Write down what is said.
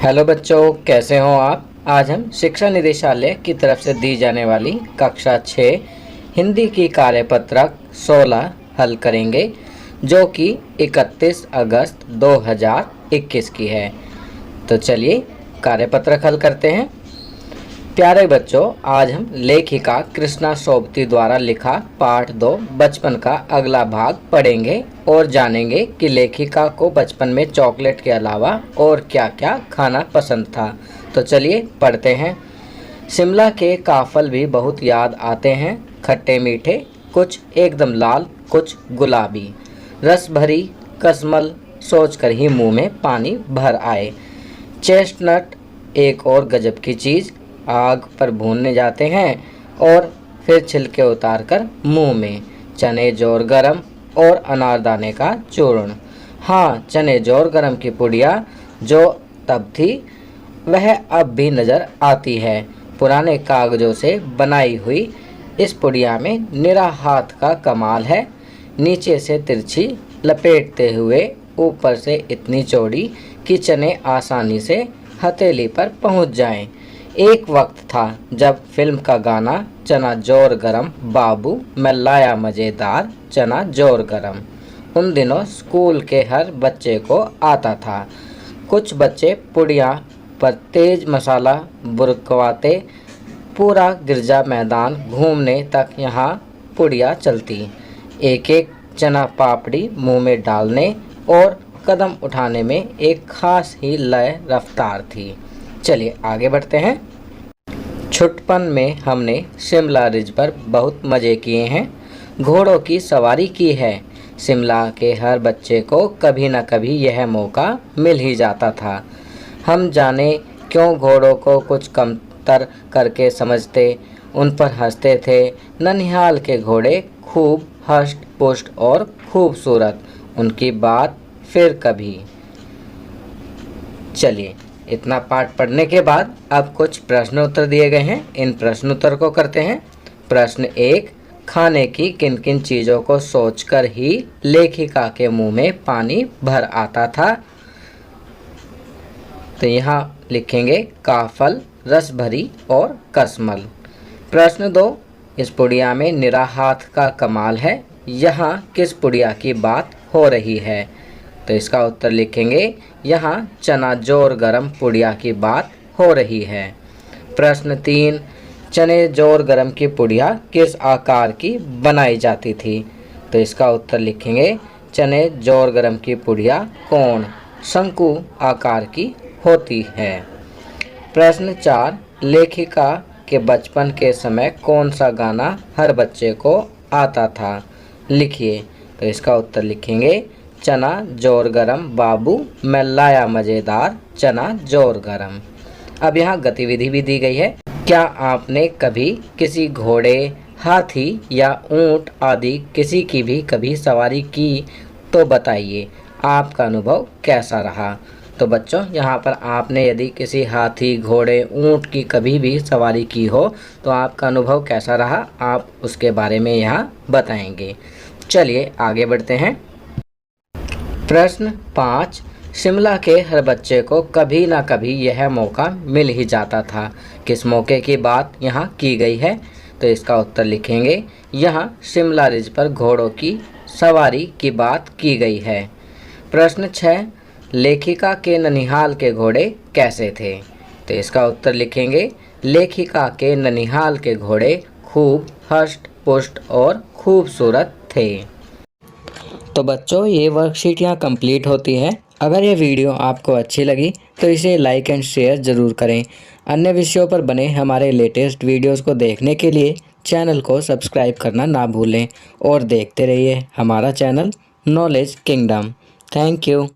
Hello बच्चों, कैसे हो आप। आज हम शिक्षा निदेशालय की तरफ से दी जाने वाली कक्षा 6 हिंदी की कार्यपत्रक 16 हल करेंगे, जो कि 31 अगस्त 2021 की है। तो चलिए कार्यपत्रक हल करते हैं। प्यारे बच्चों, आज हम लेखिका कृष्णा सोबती द्वारा लिखा पाठ 2 बचपन का अगला भाग पढ़ेंगे और जानेंगे कि लेखिका को बचपन में चॉकलेट के अलावा और क्या क्या खाना पसंद था। तो चलिए पढ़ते हैं। शिमला के काफल भी बहुत याद आते हैं, खट्टे मीठे, कुछ एकदम लाल, कुछ गुलाबी, रस भरी कसमल सोचकर ही मुंह में पानी भर आए। चेस्टनट एक और गजब की चीज़, आग पर भूनने जाते हैं और फिर छिलके उतारकर मुंह में। चने जोर गरम और अनारदाने का चूर्ण। हाँ, चने जोर गरम की पुड़िया जो तब थी वह अब भी नज़र आती है। पुराने कागजों से बनाई हुई इस पुड़िया में निरा हाथ का कमाल है। नीचे से तिरछी लपेटते हुए ऊपर से इतनी चौड़ी कि चने आसानी से हथेली पर पहुंच जाएं। एक वक्त था जब फिल्म का गाना चना जोर गरम बाबू मैं लाया मज़ेदार चना जोर गरम उन दिनों स्कूल के हर बच्चे को आता था। कुछ बच्चे पुड़िया पर तेज मसाला बुरकवाते, पूरा गिरजा मैदान घूमने तक यहाँ पुड़िया चलती। एक एक चना पापड़ी मुंह में डालने और कदम उठाने में एक खास ही लय रफ्तार थी। चलिए आगे बढ़ते हैं। छुटपन में हमने शिमला रिज पर बहुत मज़े किए हैं, घोड़ों की सवारी की है। शिमला के हर बच्चे को कभी न कभी यह मौका मिल ही जाता था। हम जाने क्यों घोड़ों को कुछ कमतर करके समझते, उन पर हंसते थे। ननिहाल के घोड़े खूब हष्ट पुष्ट और खूबसूरत, उनकी बात फिर कभी। चलिए, इतना पाठ पढ़ने के बाद अब कुछ प्रश्न उत्तर दिए गए हैं, इन प्रश्न उत्तर को करते हैं। प्रश्न 1, खाने की किन किन चीज़ों को सोचकर ही लेखिका के मुंह में पानी भर आता था। तो यहाँ लिखेंगे काफल, रस भरी और कसमल। प्रश्न 2, इस पुड़िया में निरा हाथ का कमाल है, यहाँ किस पुड़िया की बात हो रही है। तो इसका उत्तर लिखेंगे यहाँ चना जोर गरम पुड़िया की बात हो रही है। प्रश्न 3, चने जोर गरम की पुड़िया किस आकार की बनाई जाती थी। तो इसका उत्तर लिखेंगे चने जोर गरम की पुड़िया कोण शंकु आकार की होती है। प्रश्न 4, लेखिका के बचपन के समय कौन सा गाना हर बच्चे को आता था, लिखिए। तो इसका उत्तर लिखेंगे चना जोर गरम बाबू मैं लाया मज़ेदार चना जोर गरम। अब यहाँ गतिविधि भी दी गई है। क्या आपने कभी किसी घोड़े, हाथी या ऊंट आदि किसी की भी कभी सवारी की, तो बताइए आपका अनुभव कैसा रहा। तो बच्चों, यहाँ पर आपने यदि किसी हाथी, घोड़े, ऊंट की कभी भी सवारी की हो तो आपका अनुभव कैसा रहा, आप उसके बारे में यहाँ बताएंगे। चलिए आगे बढ़ते हैं। प्रश्न 5, शिमला के हर बच्चे को कभी ना कभी यह मौका मिल ही जाता था, किस मौके की बात यहाँ की गई है। तो इसका उत्तर लिखेंगे यहाँ शिमला रिज पर घोड़ों की सवारी की बात की गई है। प्रश्न 6, लेखिका के ननिहाल के घोड़े कैसे थे। तो इसका उत्तर लिखेंगे लेखिका के ननिहाल के घोड़े खूब हष्ट पुष्ट और खूबसूरत थे। तो बच्चों, ये वर्कशीट यहाँ कंप्लीट होती है। अगर ये वीडियो आपको अच्छी लगी तो इसे लाइक एंड शेयर ज़रूर करें। अन्य विषयों पर बने हमारे लेटेस्ट वीडियोस को देखने के लिए चैनल को सब्सक्राइब करना ना भूलें और देखते रहिए हमारा channel knowledge kingdom. Thank you.